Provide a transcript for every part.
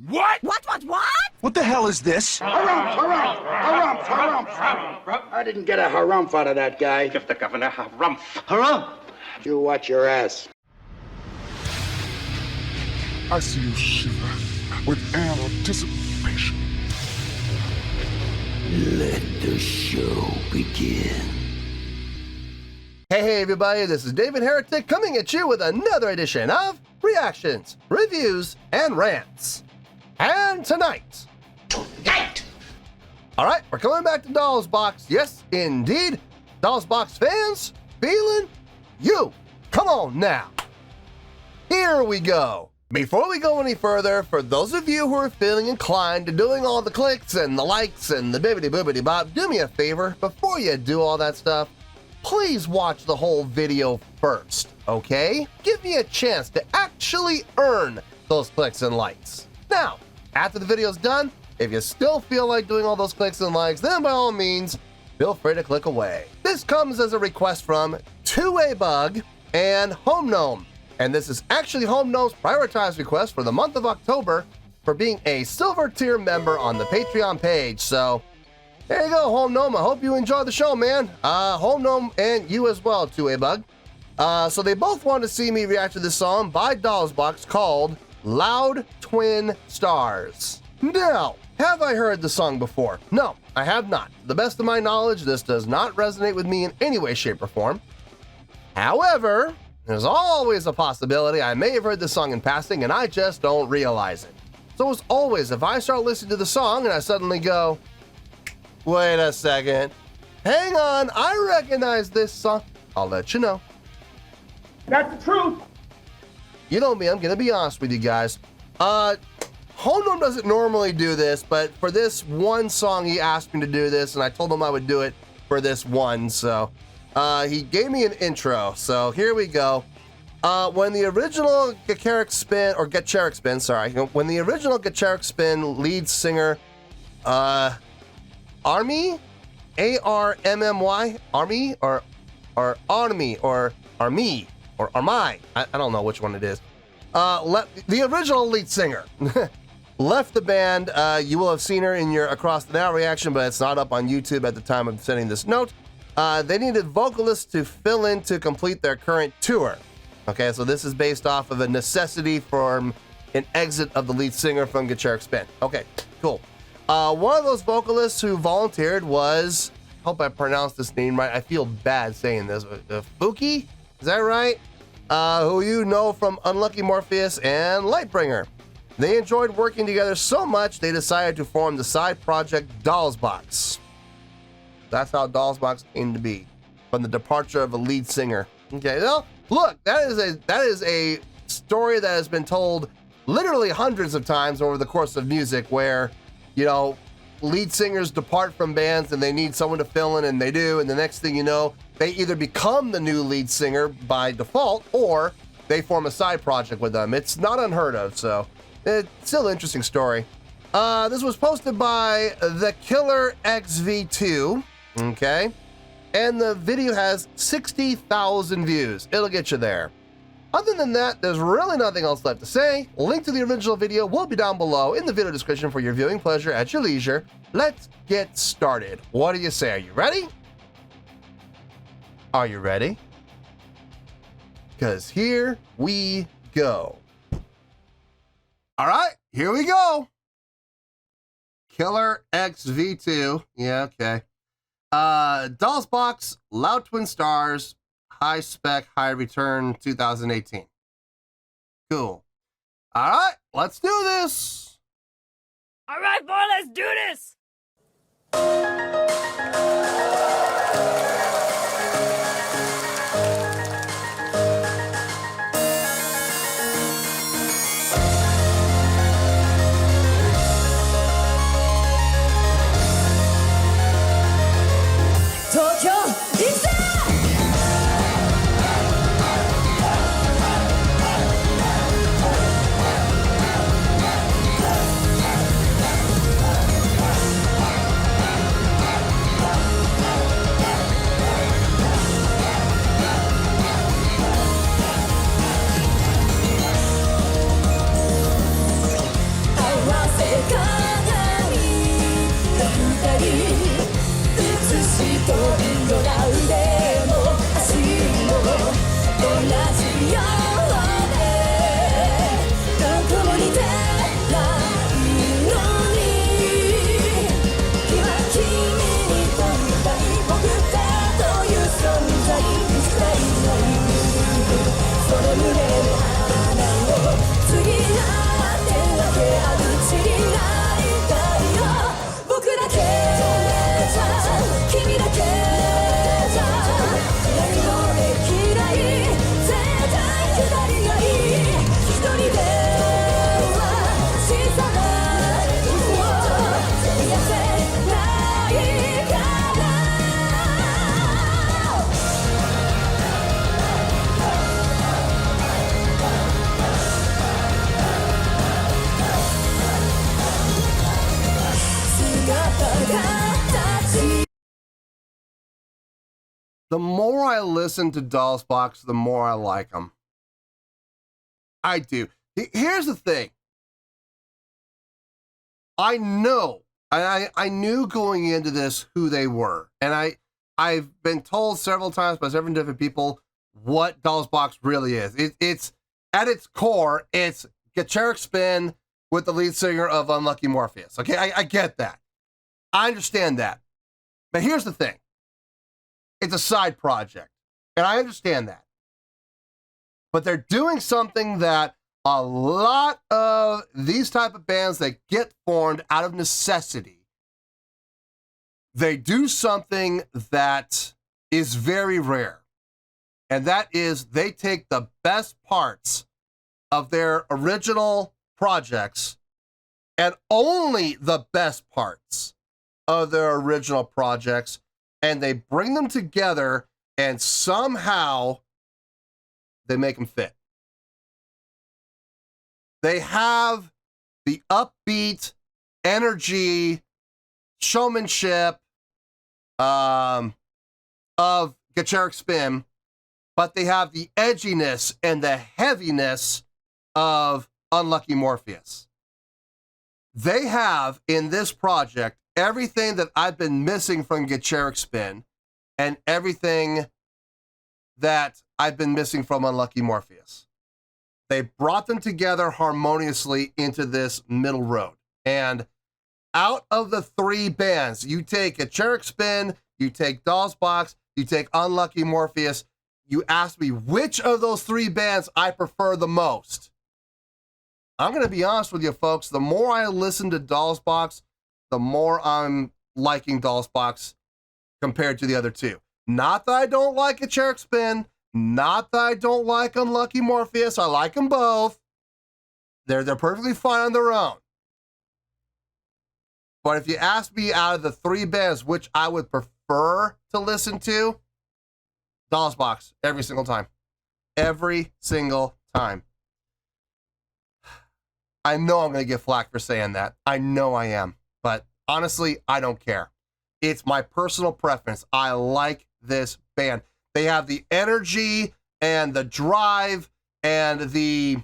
What? What? What the hell is this? Harumph. I didn't get a harumph out of that guy. Give the governor harumph. Harumph! You watch your ass. I see you shiver with anticipation. Let the show begin. Hey everybody, this is David Heretic coming at you with another edition of Reactions, Reviews, and Rants. And tonight, alright, we're coming back to Boxx. Yes, indeed. Boxx fans, feeling you. Come on now. Here we go. Before we go any further, for those of you who are feeling inclined to doing all the clicks and the likes and the bibbity-boobity bop, do me a favor, before you do all that stuff, please watch the whole video first, okay? Give me a chance to actually earn those clicks and likes. Now, after the video's done, if you still feel like doing all those clicks and likes, then by all means, feel free to click away. This comes as a request from Bug and Home Gnome. And this is actually Home Gnome's prioritized request for the month of October for being a silver tier member on the Patreon page. So there you go, Home Gnome. I hope you enjoy the show, man. Home Gnome and you as well, Bug. So they both want to see me react to this song by Boxx called Loud Twin Stars. Now, have I heard the song before? No, I have not. To the best of my knowledge, this does not resonate with me in any way, shape, or form. However, there's always a possibility I may have heard this song in passing and I just don't realize it. So as always, if I start listening to the song and I suddenly go, wait a second, hang on, I recognize this song, I'll let you know. That's the truth. You know me, I'm gonna be honest with you guys. Home Gnome doesn't normally do this, but for this one song he asked me to do this and I told him I would do it for this one, so he gave me an intro, so here we go. When the original Heretic Spin, or Heretic Spin, sorry, when the original Heretic Spin lead singer, Army, A-R-M-M-Y, Army, or Army, or Army, or Armai, I don't know which one it is. The original lead singer left the band. You will have seen her in your Across the Now reaction, but it's not up on YouTube at the time of sending this note. They needed vocalists to fill in to complete their current tour. Okay, so this is based off of a necessity from an exit of the lead singer from Heretic Spin. Okay, cool. One of those vocalists who volunteered was, hope I pronounced this name right, I feel bad saying this, Fuki, is that right? Who you know from Unlucky Morpheus and Lightbringer. They enjoyed working together so much they decided to form the side project Boxx. That's how Boxx came to be, from the departure of a lead singer. Okay, well, look, that is a story that has been told literally hundreds of times over the course of music, where, you know, lead singers depart from bands and they need someone to fill in, and they do, and the next thing you know, they either become the new lead singer by default or they form a side project with them. It's not unheard of, so it's still an interesting story. This was posted by the Killer XV2, okay, and the video has 60,000 views. It'll get you there. Other than that, there's really nothing else left to say. Link to the original video will be down below in the video description for your viewing pleasure at your leisure. Let's get started. What do you say? Are you ready? Are you ready? Because here we go. All right, here we go. Killer XV2. Yeah, okay. Boxx, Loud Twin Stars, High Spec, High Return 2018. Cool. All right, let's do this. All right, boy, let's do this. the more I listen to DOSBox, the more I like them. I do. Here's the thing. I know, I knew going into this who they were. And I've been told several times by several different people what DOSBox really is. It's at its core, it's Heretic Spin with the lead singer of Unlucky Morpheus. Okay, I get that. I understand that. But here's the thing. It's a side project, and I understand that. But they're doing something that a lot of these type of bands that get formed out of necessity, they do something that is very rare. And that is they take the best parts of their original projects and only the best parts of their original projects, and they bring them together and somehow they make them fit. They have the upbeat energy, showmanship of Heretic Spin, but they have the edginess and the heaviness of Unlucky Morpheus. They have in this project everything that I've been missing from Heretic Spin and everything that I've been missing from Unlucky Morpheus. They brought them together harmoniously into this middle road. And out of the three bands, you take Heretic Spin, you take DOSBox, you take Unlucky Morpheus, you ask me which of those three bands I prefer the most. I'm going to be honest with you, folks. The more I listen to DOSBox, the more I'm liking DOSBox compared to the other two. Not that I don't like Heretic Spin, not that I don't like Unlucky Morpheus. I like them both. They're perfectly fine on their own. But if you ask me out of the three bands which I would prefer to listen to, DOSBox every single time. Every single time. I know I'm going to get flack for saying that. I know I am. But honestly, I don't care. It's my personal preference. I like this band. They have the energy and the drive and the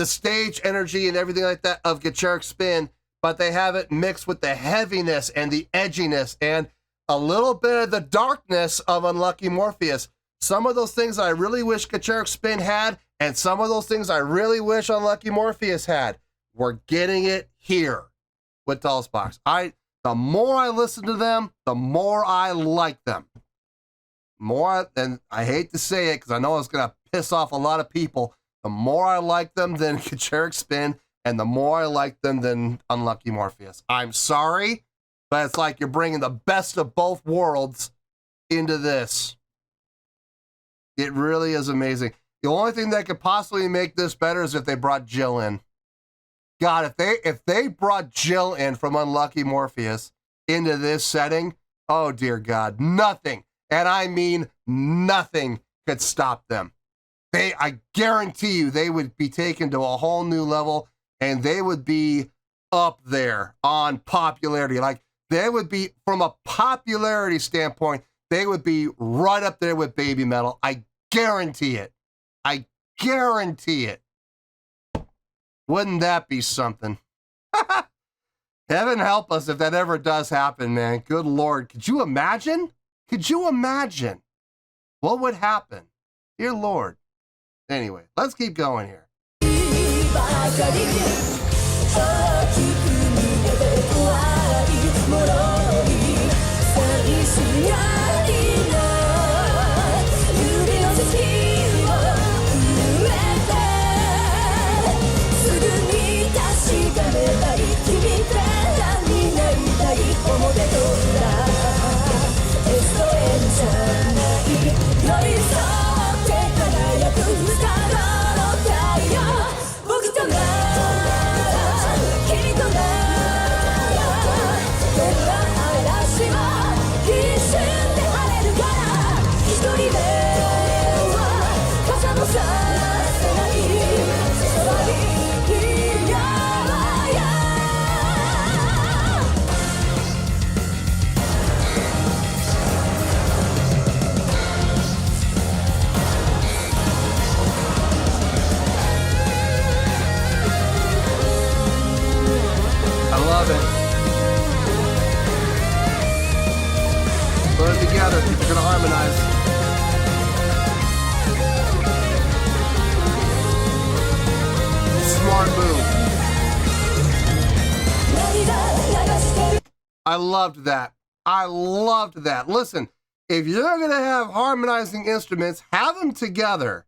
stage energy and everything like that of Heretic Spin, but they have it mixed with the heaviness and the edginess and a little bit of the darkness of Unlucky Morpheus. Some of those things I really wish Heretic Spin had, and some of those things I really wish Unlucky Morpheus had. We're getting it here with DOSBox. The more I listen to them, the more I like them. And I hate to say it because I know it's going to piss off a lot of people. The more I like them than Heretic Spin, and the more I like them than Unlucky Morpheus. I'm sorry, but it's like you're bringing the best of both worlds into this. It really is amazing. The only thing that could possibly make this better is if they brought Jill in. God, if they brought Jill in from Unlucky Morpheus into this setting, oh dear God, nothing, and I mean nothing, could stop them. I guarantee you they would be taken to a whole new level, and they would be up there on popularity. Like, they would be, from a popularity standpoint, they would be right up there with Baby Metal. I guarantee it. I guarantee it. Wouldn't that be something? Heaven help us if that ever does happen, man. Good Lord. Could you imagine? Could you imagine what would happen? Dear Lord. Anyway, let's keep going here. I loved that. I loved that. Listen, if you're going to have harmonizing instruments, have them together,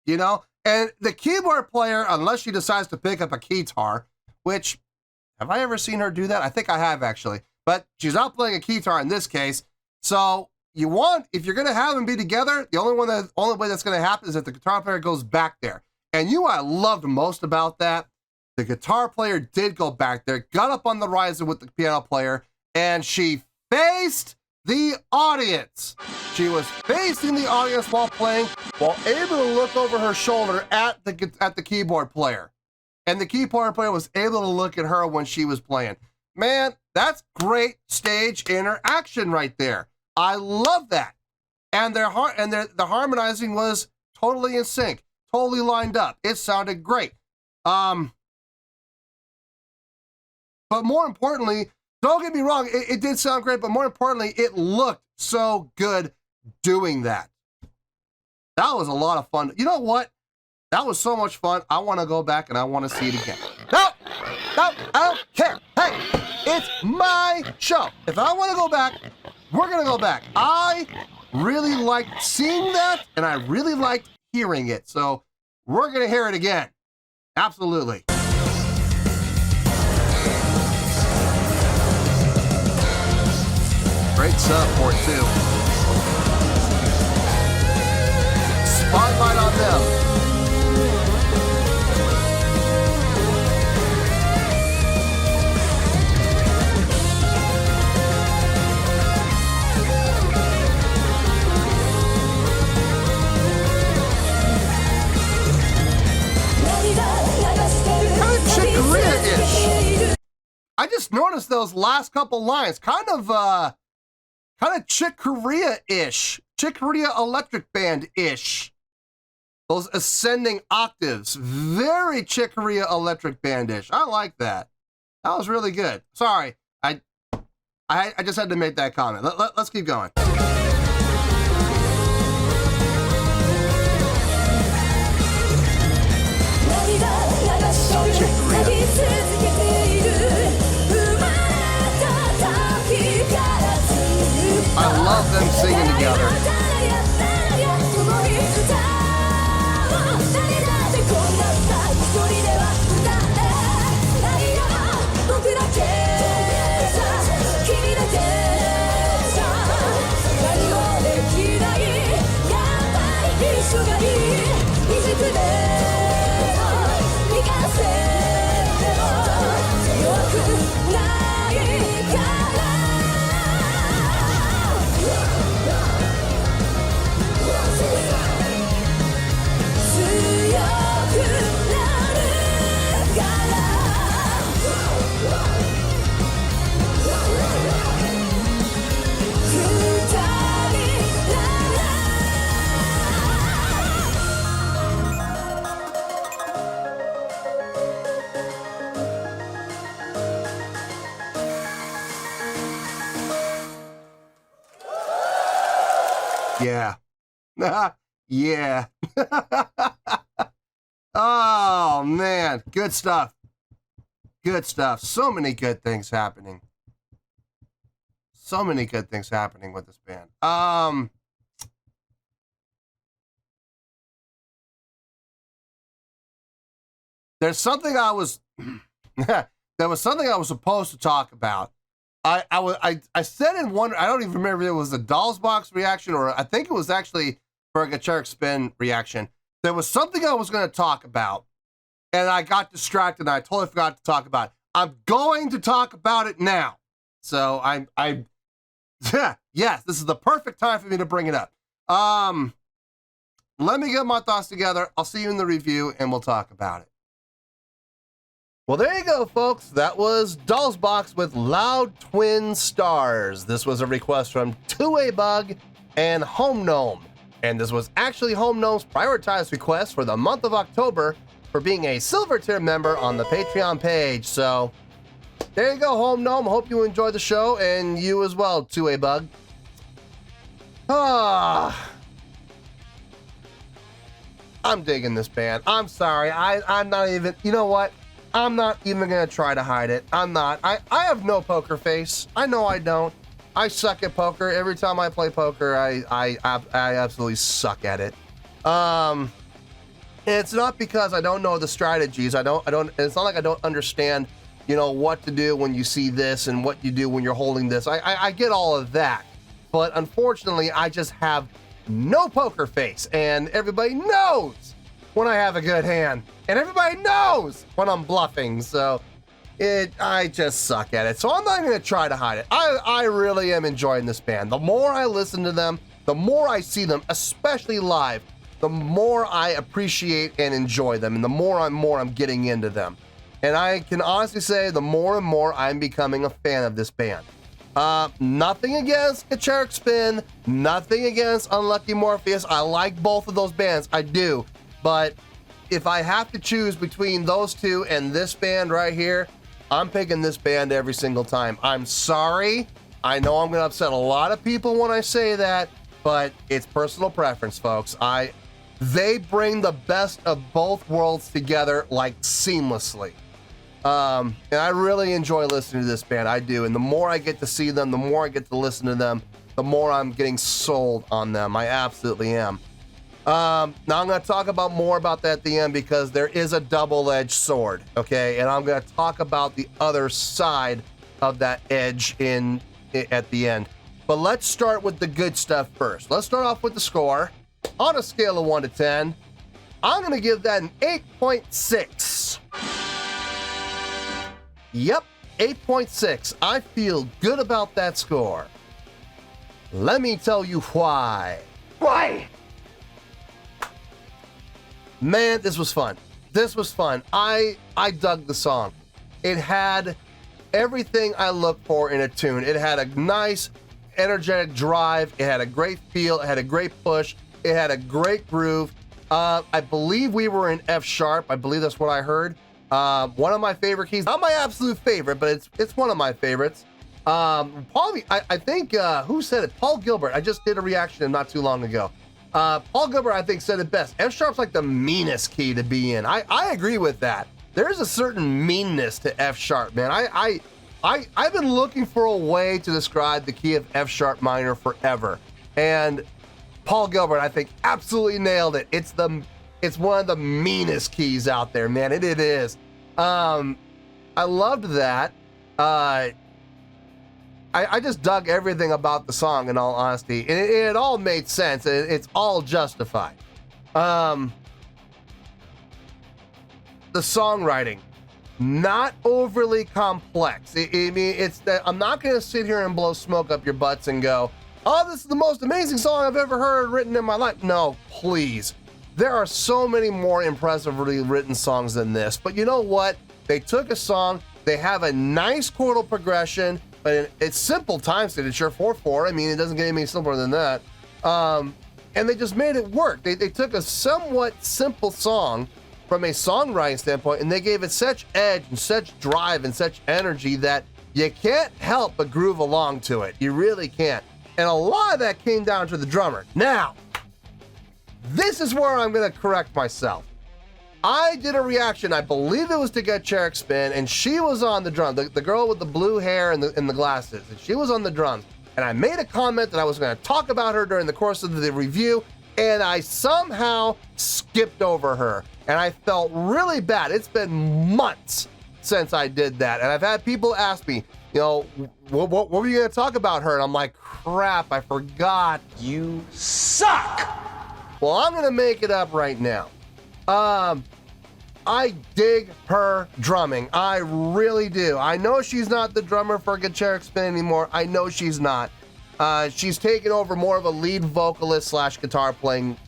you know? And the keyboard player, unless she decides to pick up a guitar, which, have I ever seen her do that? I think I have, actually. But she's not playing a guitar in this case. So you want, if you're going to have them be together, the only way that's going to happen is if the guitar player goes back there. And I loved most about that. The guitar player did go back there, got up on the riser with the piano player, and she faced the audience. She was facing the audience while playing, while able to look over her shoulder at the keyboard player. And the keyboard player was able to look at her when she was playing. Man, that's great stage interaction right there. I love that. And the harmonizing was totally in sync, totally lined up. It sounded great. But more importantly, don't get me wrong, it did sound great, but more importantly, it looked so good doing that. That was a lot of fun. You know what? That was so much fun. I want to go back and I want to see it again. No, I don't care. Hey, it's my show. If I want to go back, we're going to go back. I really liked seeing that, and I really liked hearing it. So we're going to hear it again. Absolutely. Great support, too. Spotlight on them. Kind of Chick Corea-ish. I just noticed those last couple lines. Kind of Chick Corea-ish. Chick Corea Electric Band-ish. Those ascending octaves. Very Chick Corea Electric Band-ish. I like that. That was really good. Sorry. I just had to make that comment. Let's keep going. Chick Corea. I love them singing together. Yeah. Yeah. Oh, man. Good stuff. Good stuff. So many good things happening. So many good things happening with this band. There's something I was there was something I was supposed to talk about. I said in one, I don't even remember if it was the Dolls Box reaction or I think it was actually Burgacheric Spin reaction. There was something I was going to talk about, and I got distracted and I totally forgot to talk about it. I'm going to talk about it now. So yes, this is the perfect time for me to bring it up. Let me get my thoughts together. I'll see you in the review and we'll talk about it. Well, there you go, folks. That was Dolls Box with Loud Twin Stars. This was a request from 2A Bug and Home Gnome. And this was actually Home Gnome's prioritized request for the month of October for being a Silver Tier member on the Patreon page. So, there you go, Home Gnome. Hope you enjoyed the show, and you as well, 2A Bug. I'm digging this band. I'm sorry. I'm not even... You know what? I'm not even gonna try to hide it. I'm not. I have no poker face. I know I don't. I suck at poker. Every time I play poker, I absolutely suck at it. And it's not because I don't know the strategies. I don't. It's not like I don't understand, you know, what to do when you see this and what you do when you're holding this. I get all of that, but unfortunately, I just have no poker face, and everybody knows when I have a good hand, and everybody knows when I'm bluffing. So I just suck at it. So I'm not gonna try to hide it. I really am enjoying this band. The more I listen to them, the more I see them, especially live, the more I appreciate and enjoy them, and the more I'm getting into them. And I can honestly say the more and more I'm becoming a fan of this band. Nothing against Heretic Spin, nothing against Unlucky Morpheus. I like both of those bands, I do. But if I have to choose between those two and this band right here, I'm picking this band every single time. I'm sorry. I know I'm going to upset a lot of people when I say that, but it's personal preference, folks. They bring the best of both worlds together like seamlessly. And I really enjoy listening to this band. I do. And the more I get to see them, the more I get to listen to them, the more I'm getting sold on them. I absolutely am. Now I'm going to talk about more about that at the end because there is a double-edged sword, okay? And I'm going to talk about the other side of that edge at the end. But let's start with the good stuff first. Let's start off with the score. On a scale of 1 to 10, I'm going to give that an 8.6. Yep, 8.6. I feel good about that score. Let me tell you why. Why? Man, this was fun. This was fun. I dug the song. It had everything I look for in a tune. It had a nice, energetic drive. It had a great feel. It had a great push. It had a great groove. I believe we were in F sharp. I believe that's what I heard. One of my favorite keys. Not my absolute favorite, but it's one of my favorites. Probably, I think, who said it? Paul Gilbert. I just did a reaction not too long ago. Paul Gilbert, I think, said it best. F sharp's like the meanest key to be in. I agree with that. There's a certain meanness to F sharp, man. I've been looking for a way to describe the key of F sharp minor forever. And Paul Gilbert, I think, absolutely nailed it. It's one of the meanest keys out there, man. It is. I loved that. I just dug everything about the song, in all honesty. It all made sense. It's all justified. The songwriting, not overly complex. I'm not going to sit here and blow smoke up your butts and go, oh, this is the most amazing song I've ever heard written in my life. No, please. There are so many more impressively written songs than this. But you know what? They took a song, they have a nice chordal progression, but it's simple time signature, 4/4. I mean, it doesn't get any simpler than that. And they just made it work. They took a somewhat simple song from a songwriting standpoint, and they gave it such edge and such drive and such energy that you can't help but groove along to it. You really can't. And a lot of that came down to the drummer. Now, this is where I'm going to correct myself. I did a reaction, I believe it was to get Heretic Spin, and she was on the drum, the girl with the blue hair and the glasses, and she was on the drums. And I made a comment that I was going to talk about her during the course of the review, and I somehow skipped over her. And I felt really bad. It's been months since I did that. And I've had people ask me, you know, what were you going to talk about her? And I'm like, crap, I forgot. You suck! Well, I'm going to make it up right now. I dig her drumming. I really do. I know she's not the drummer for Heretic Spin anymore. I know she's not. She's taken over more of a lead vocalist / guitar playing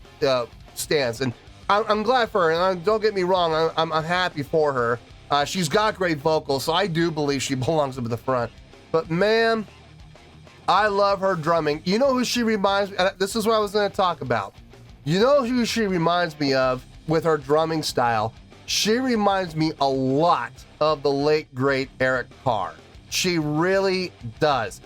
stance. And I'm glad for her. And don't get me wrong, I'm happy for her. She's got great vocals, so I do believe she belongs up at the front. But man, I love her drumming. You know who she reminds me? This is what I was going to talk about. You know who she reminds me of with her drumming style? She reminds me a lot of the late, great Eric Carr. She really does.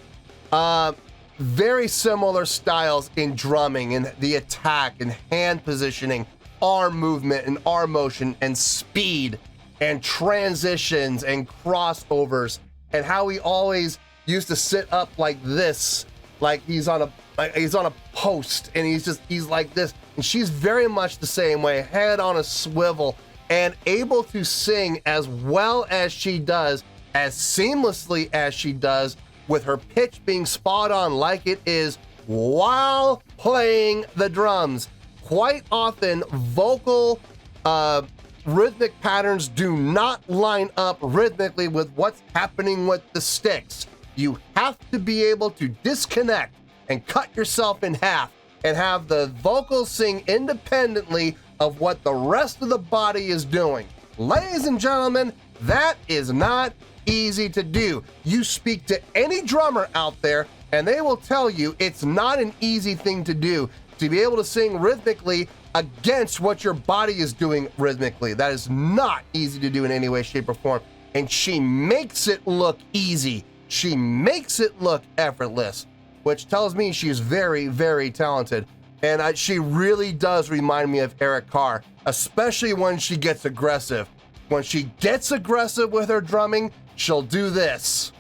Very similar styles in drumming and the attack and hand positioning, arm movement and arm motion and speed. and transitions and crossovers, and how he always used to sit up like this, like he's on a post, and he's like this. And she's very much the same way, head on a swivel, and able to sing as well as she does, as seamlessly as she does, with her pitch being spot on like it is while playing the drums. Quite often, vocal rhythmic patterns do not line up rhythmically with what's happening with the sticks. You have to be able to disconnect and cut yourself in half and have the vocals sing independently of what the rest of the body is doing. Ladies and gentlemen, that is not easy to do. You speak to any drummer out there and they will tell you it's not an easy thing to do, to be able to sing rhythmically against what your body is doing rhythmically. That is not easy to do in any way, shape, or form. And she makes it look easy. She makes it look effortless, which tells me she's very, very talented. And she really does remind me of Eric Carr, especially when she gets aggressive. When she gets aggressive with her drumming, she'll do this.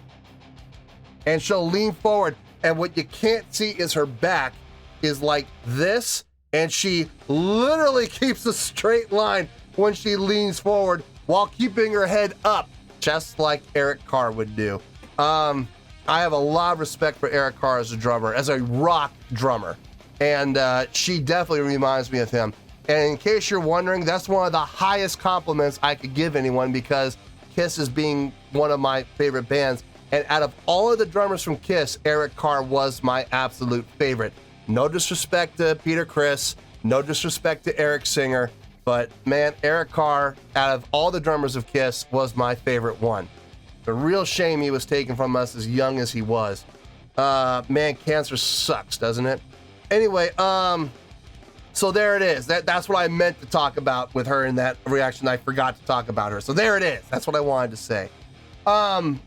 And she'll lean forward. And what you can't see is her back is like this. And she literally keeps a straight line when she leans forward while keeping her head up, just like Eric Carr would do. I have a lot of respect for Eric Carr as a drummer, as a rock drummer. And she definitely reminds me of him. And in case you're wondering, that's one of the highest compliments I could give anyone, because Kiss is being one of my favorite bands. And out of all of the drummers from Kiss, Eric Carr was my absolute favorite. No disrespect to Peter Criss, no disrespect to Eric Singer, but man, Eric Carr, out of all the drummers of Kiss, was my favorite one. The real shame he was taken from us as young as he was. Man, cancer sucks, doesn't it? Anyway, so there it is. That's what I meant to talk about with her in that reaction. I forgot to talk about her. So there it is. That's what I wanted to say. I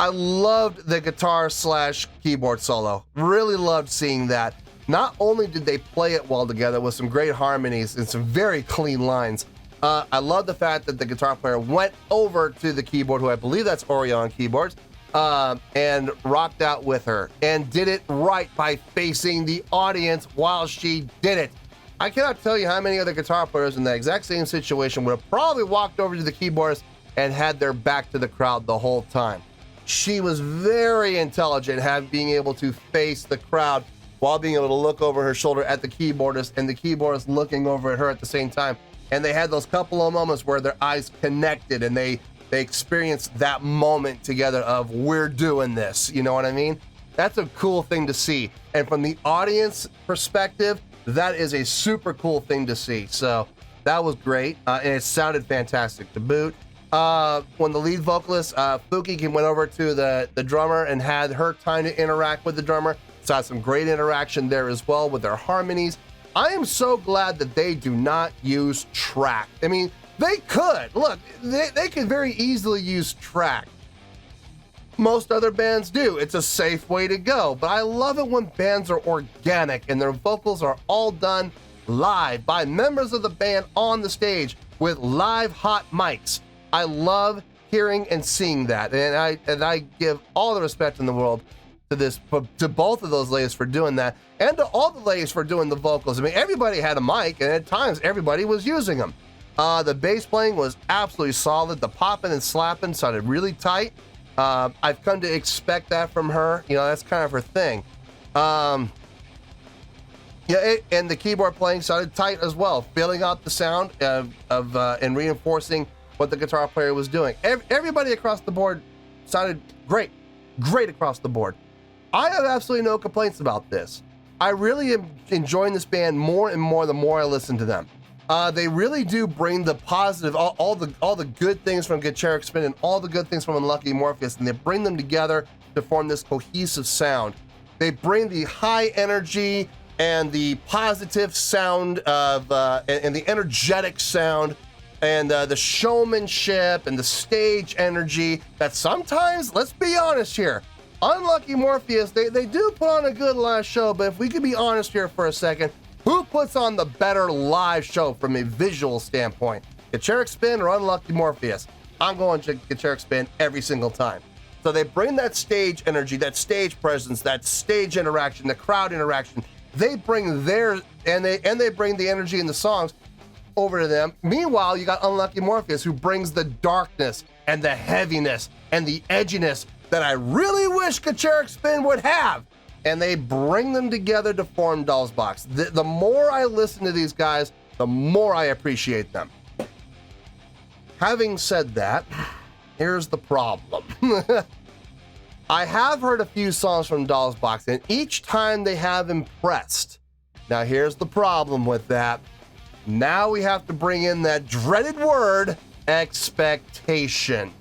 loved the guitar / keyboard solo. Really loved seeing that. Not only did they play it well together with some great harmonies and some very clean lines, I love the fact that the guitar player went over to the keyboard, who I believe that's Orion keyboards, and rocked out with her and did it right by facing the audience while she did it. I cannot tell you how many other guitar players in that exact same situation would have probably walked over to the keyboardist and had their back to the crowd the whole time. She was very intelligent, being able to face the crowd while being able to look over her shoulder at the keyboardist, and the keyboardist looking over at her at the same time. And they had those couple of moments where their eyes connected and they experienced that moment together of, we're doing this. You know what I mean? That's a cool thing to see. And from the audience perspective, that is a super cool thing to see. So that was great. And it sounded fantastic to boot. When the lead vocalist, Fuki, went over to the drummer and had her time to interact with the drummer, saw some great interaction there as well with their harmonies. I am so glad that they do not use track. I mean, they could. Look, they could very easily use track. Most other bands do. It's a safe way to go. But I love it when bands are organic and their vocals are all done live by members of the band on the stage with live hot mics. I love hearing and seeing that, and I give all the respect in the world to both of those ladies for doing that, and to all the ladies for doing the vocals. I mean, everybody had a mic, and at times everybody was using them. The bass playing was absolutely solid. The popping and slapping sounded really tight. I've come to expect that from her. You know, that's kind of her thing. And the keyboard playing sounded tight as well, filling out the sound and reinforcing what the guitar player was doing. Everybody across the board sounded great across the board. I have absolutely no complaints about this. I really am enjoying this band more and more the more I listen to them. They really do bring the positive, all the good things from Guitar Spin and all the good things from Unlucky Morpheus, and they bring them together to form this cohesive sound. They bring the high energy and the positive sound of and the energetic sound, and the showmanship and the stage energy that sometimes, let's be honest here, Unlucky Morpheus, they do put on a good live show, but if we could be honest here for a second, who puts on the better live show from a visual standpoint? Heretic Spin or Unlucky Morpheus. I'm going to Heretic Spin every single time. So they bring that stage energy, that stage presence, that stage interaction, the crowd interaction. They bring their, and they bring the energy in the songs over to them. Meanwhile, you got Unlucky Morpheus, who brings the darkness and the heaviness and the edginess that I really wish Heretic Spin would have. And they bring them together to form Dolls Box. The more I listen to these guys, the more I appreciate them. Having said that, here's the problem. I have heard a few songs from Dolls Box, and each time they have impressed. Now here's the problem with that. Now we have to bring in that dreaded word, expectation.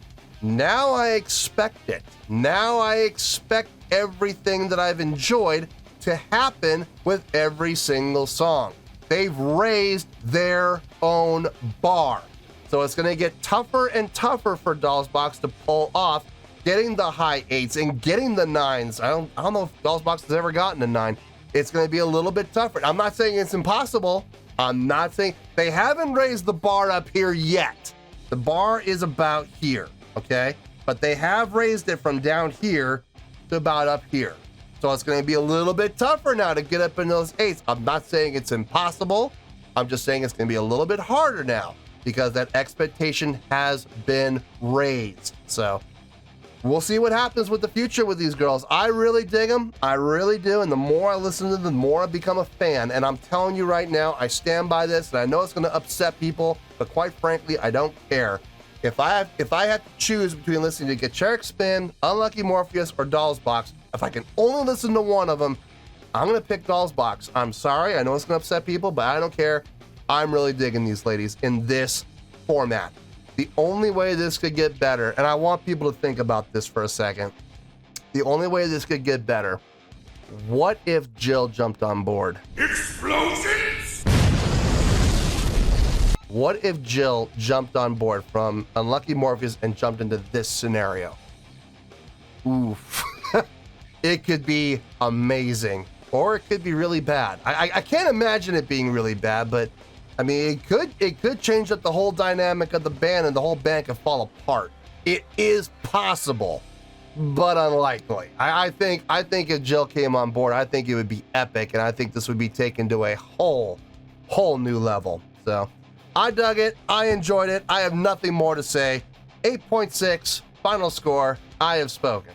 Now I expect it. Now I expect everything that I've enjoyed to happen with every single song. They've raised their own bar. So it's going to get tougher and tougher for Dolls Box to pull off getting the high 8s and getting the 9s. I don't know if Dolls Box has ever gotten a 9. It's going to be a little bit tougher. I'm not saying it's impossible. I'm not saying they haven't raised the bar up here yet. The bar is about here, okay? But they have raised it from down here to about up here. So it's going to be a little bit tougher now to get up in those 8s. I'm not saying it's impossible. I'm just saying it's going to be a little bit harder now because that expectation has been raised. So we'll see what happens with the future with these girls. I really dig them. I really do. And the more I listen to them, the more I become a fan. And I'm telling you right now, I stand by this. And I know it's going to upset people, but quite frankly, I don't care. If I have to choose between listening to Heretic Spin, Unlucky Morpheus, or Dolls Box, if I can only listen to one of them, I'm going to pick Dolls Box. I'm sorry. I know it's going to upset people, but I don't care. I'm really digging these ladies in this format. The only way this could get better, and I want people to think about this for a second. The only way this could get better, what if Jill jumped on board? Explosions! What if Jill jumped on board from Unlucky Morpheus and jumped into this scenario? Oof. It could be amazing, or it could be really bad. I can't imagine it being really bad, but I mean, it could change up the whole dynamic of the band, and the whole band could fall apart. It is possible, but unlikely. I think if Jill came on board, I think it would be epic, and I think this would be taken to a whole new level. So I dug it. I enjoyed it. I have nothing more to say. 8.6 final score. I have spoken.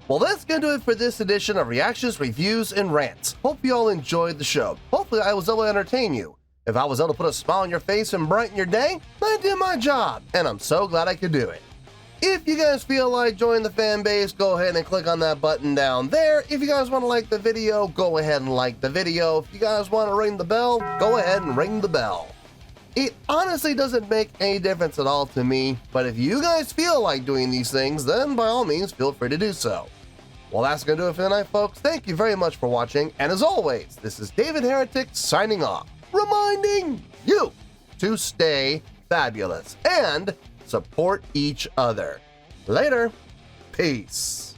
Well, that's going to do it for this edition of Reactions, Reviews, and Rants. Hope you all enjoyed the show. Hopefully, I was able to entertain you. If I was able to put a smile on your face and brighten your day, I did my job, and I'm so glad I could do it. If you guys feel like joining the fan base, go ahead and click on that button down there. If you guys want to like the video, go ahead and like the video. If you guys want to ring the bell, go ahead and ring the bell. It honestly doesn't make any difference at all to me, but if you guys feel like doing these things, then by all means, feel free to do so. Well, that's going to do it for tonight, folks. Thank you very much for watching, and as always, this is David Heretic signing off, reminding you to stay fabulous and support each other. Later. Peace.